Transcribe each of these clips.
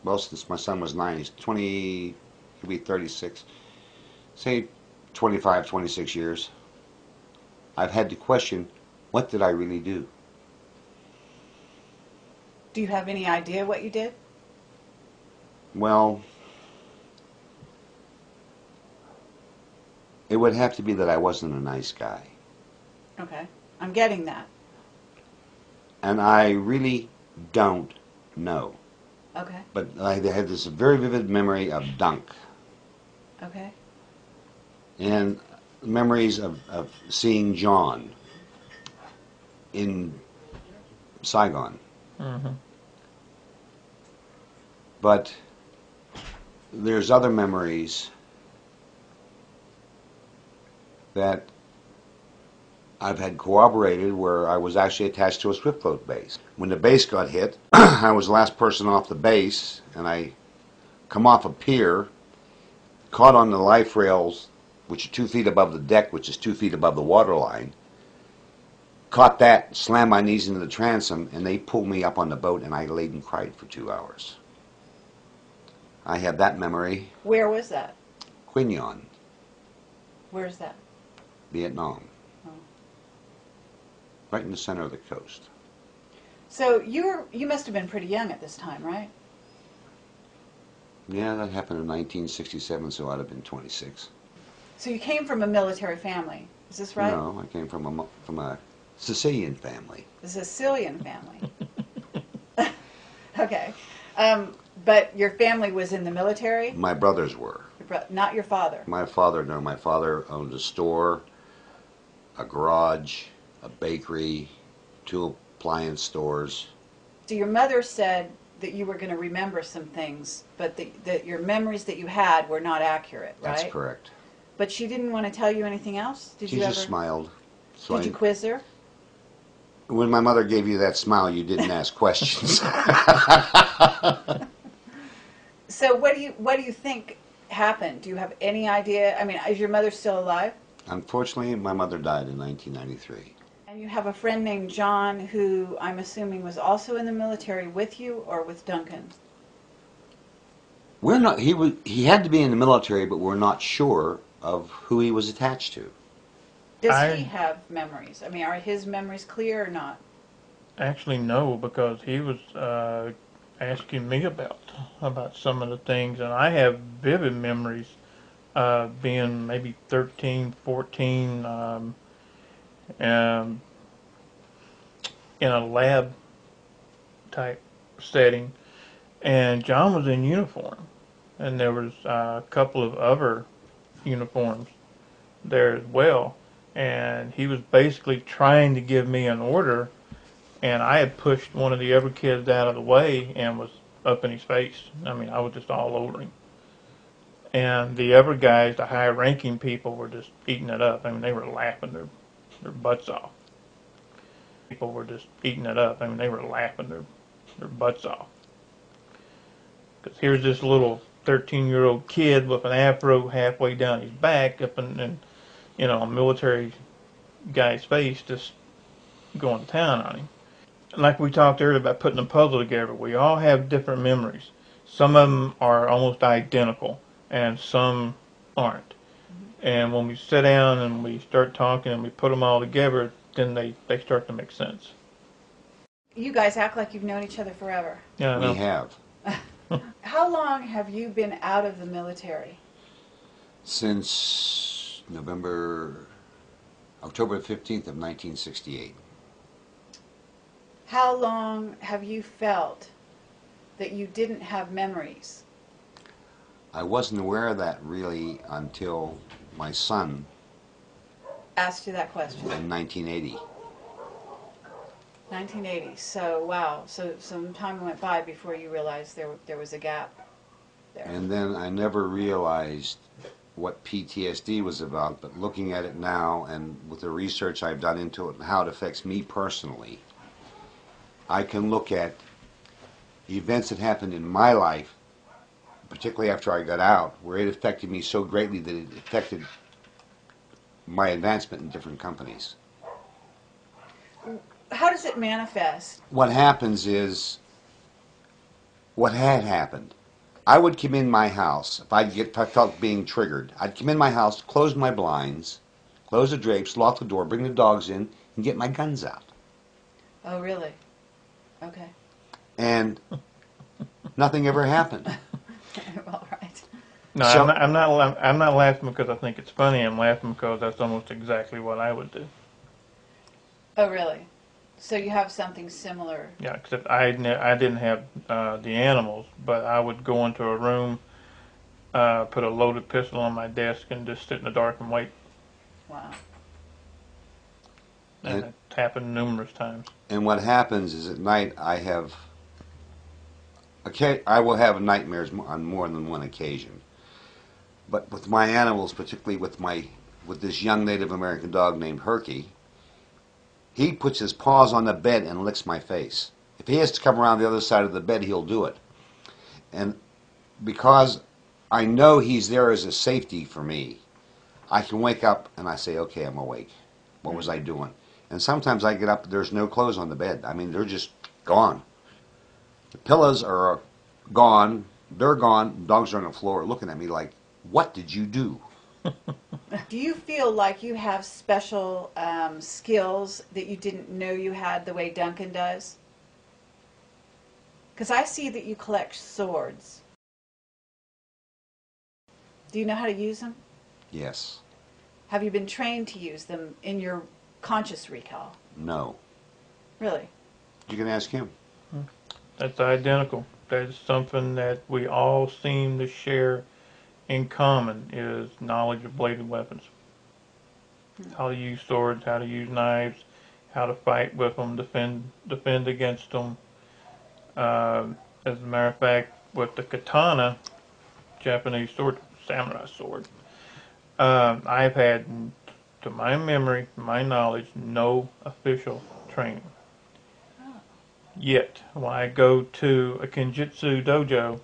well, since my son was 9, he's 20, he'll be 36, say 25, 26 years, I've had to question, what did I really do? Do you have any idea what you did? Well, it would have to be that I wasn't a nice guy. Okay, I'm getting that. And I really don't know. Okay. But I had this very vivid memory of Dunk. Okay. And memories of seeing John in Saigon. Mm-hmm. But there's other memories that I've had corroborated where I was actually attached to a swift float base. When the base got hit, I was the last person off the base, and I come off a pier, caught on the life rails, which are 2 feet above the deck, which is 2 feet above the water line. Caught that, slammed my knees into the transom, and they pulled me up on the boat, and I laid and cried for 2 hours. I have that memory. Where was that? Quignon, Where's that? Vietnam. Oh. Right in the center of the coast. So you must have been pretty young at this time, right? Yeah, that happened in 1967, so I'd have been 26. So you came from a military family, is this right? No, I came from a Sicilian family. The Sicilian family. Okay. But your family was in the military? My brothers were. Not your father? My father, no. My father owned a store, a garage, a bakery, 2 appliance stores. So your mother said that you were going to remember some things, but that your memories that you had were not accurate, right? That's correct. But she didn't want to tell you anything else? Did She you just ever? smiled. So Did you quiz her? When my mother gave you that smile, you didn't ask questions. So what do you think happened? Do you have any idea? I mean, is your mother still alive? Unfortunately, my mother died in 1993. And you have a friend named John who I'm assuming was also in the military with you or with Duncan? We're not. He had to be in the military, but we're not sure of who he was attached to. Does he have memories? I mean, are his memories clear or not? Actually, no, because he was asking me about some of the things, and I have vivid memories being maybe 13, 14, in a lab type setting, and John was in uniform, and there was a couple of other uniforms there as well, and he was basically trying to give me an order, and I had pushed one of the other kids out of the way and was up in his face. I mean, I was just all over him. And the other guys, the high-ranking people, were just eating it up. I mean, they were laughing their butts off. People were just eating it up. I mean, they were laughing their butts off. Because here's this little 13-year-old kid with an afro halfway down his back, up in a military guy's face, just going to town on him. Like we talked earlier about putting a puzzle together, we all have different memories. Some of them are almost identical, and some aren't. And when we sit down and we start talking and we put them all together, then they start to make sense. You guys act like you've known each other forever. Yeah, We have. How long have you been out of the military? Since October 15th of 1968. How long have you felt that you didn't have memories? I wasn't aware of that really until my son Asked you that question. in 1980. 1980. So, wow. So some time went by before you realized there was a gap there. And then I never realized what PTSD was about, but looking at it now and with the research I've done into it and how it affects me personally, I can look at events that happened in my life, particularly after I got out, where it affected me so greatly that it affected my advancement in different companies. How does it manifest? What happens is, what had happened. I would come in my house, if I felt being triggered, I'd come in my house, close my blinds, close the drapes, lock the door, bring the dogs in, and get my guns out. Oh, really? Okay. And nothing ever happened. Well, right. No, So- I'm not laughing because I think it's funny. I'm laughing because that's almost exactly what I would do. Oh, really? So you have something similar. Yeah, except I didn't have the animals, but I would go into a room, put a loaded pistol on my desk, and just sit in the dark and wait. Wow. And And- it's happened numerous times. And what happens is at night I will have nightmares on more than one occasion. But with my animals, particularly with this young Native American dog named Herky, he puts his paws on the bed and licks my face. If he has to come around the other side of the bed, he'll do it. And because I know he's there as a safety for me, I can wake up and I say, okay, I'm awake. What was I doing? And sometimes I get up, there's no clothes on the bed. I mean, they're just gone. The pillows are gone. They're gone. Dogs are on the floor looking at me like, what did you do? Do you feel like you have special skills that you didn't know you had the way Duncan does? Because I see that you collect swords. Do you know how to use them? Yes. Have you been trained to use them in your conscious recall? No. Really? You can ask him. That's identical. That's something that we all seem to share in common, is knowledge of bladed weapons. How to use swords, how to use knives, how to fight with them, defend against them. As a matter of fact, with the katana, Japanese sword, samurai sword, I've had, to my memory, my knowledge, no official training. Yet, when I go to a Kenjutsu dojo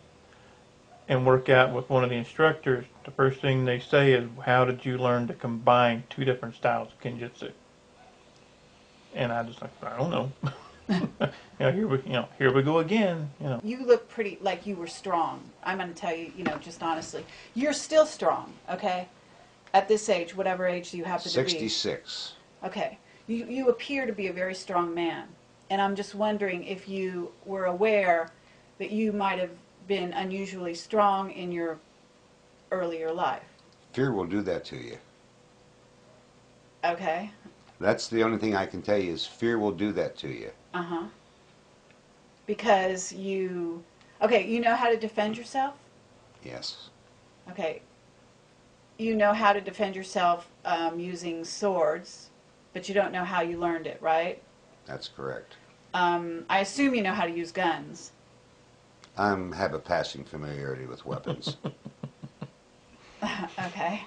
and work out with one of the instructors, the first thing they say is, how did you learn to combine two different styles of Kenjutsu? And I just like, I don't know. Here we go again. You look pretty like you were strong. I'm going to tell you, just honestly. You're still strong, okay? At this age, whatever age you happen to be. 66. Okay. You appear to be a very strong man. And I'm just wondering if you were aware that you might have been unusually strong in your earlier life. Fear will do that to you. Okay. That's the only thing I can tell you is fear will do that to you. Uh-huh. Because you know how to defend yourself? Yes. Okay. You know how to defend yourself using swords, but you don't know how you learned it, right? That's correct. I assume you know how to use guns. I have a passing familiarity with weapons. Okay.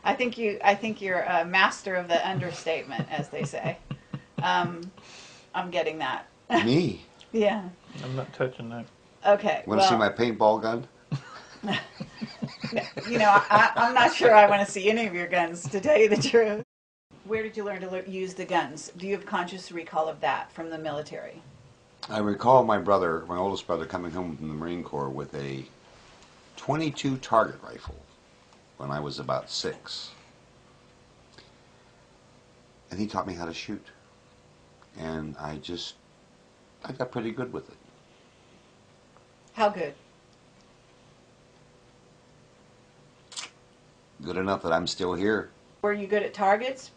I think you're a master of the understatement, as they say. I'm getting that. Me? Yeah. I'm not touching that. Okay. Want to see my paintball gun? I'm not sure I want to see any of your guns, to tell you the truth. Where did you learn to use the guns? Do you have conscious recall of that from the military? I recall my oldest brother, coming home from the Marine Corps with a .22 target rifle when I was about 6. And he taught me how to shoot. And I got pretty good with it. How good? Good enough that I'm still here. Were you good at targets?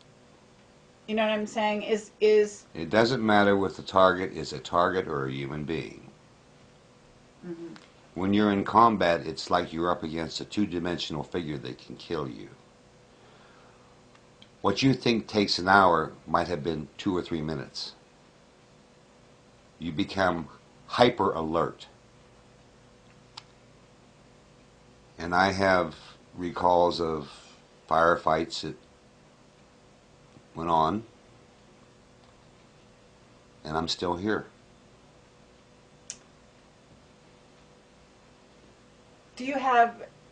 You know what I'm saying? Is It doesn't matter if the target is a target or a human being. Mm-hmm. When you're in combat, it's like you're up against a two-dimensional figure that can kill you. What you think takes an hour might have been 2 or 3 minutes. You become hyper alert. And I have recalls of firefights that went on, and I'm still here.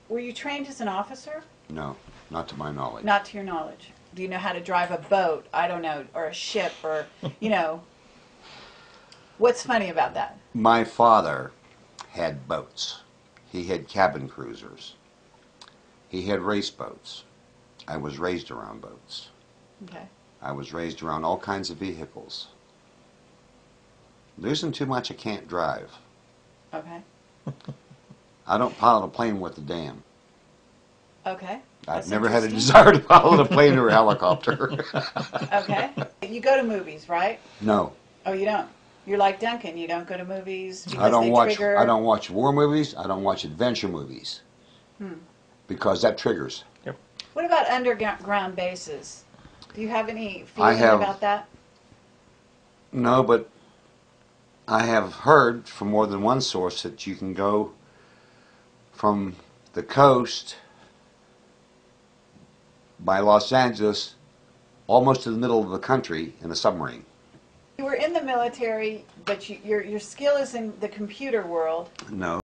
Were you trained as an officer? No, not to my knowledge. Not to your knowledge. Do you know how to drive a boat? I don't know, or a ship, or, What's funny about that? My father had boats. He had cabin cruisers. He had race boats. I was raised around boats. Okay. I was raised around all kinds of vehicles. There isn't too much I can't drive. Okay. I don't pilot a plane worth a damn. Okay. I've That's never had a interesting. desire to pilot a plane or a helicopter. Okay. You go to movies, right? No. Oh, you don't? You're like Duncan. You don't go to movies because I don't they watch. trigger... I don't watch war movies. I don't watch adventure movies because that triggers. What about underground bases? Do you have any I feeling have- about that? No, but I have heard from more than one source that you can go from the coast by Los Angeles almost to the middle of the country in a submarine. You were in the military, but your skill is in the computer world. No.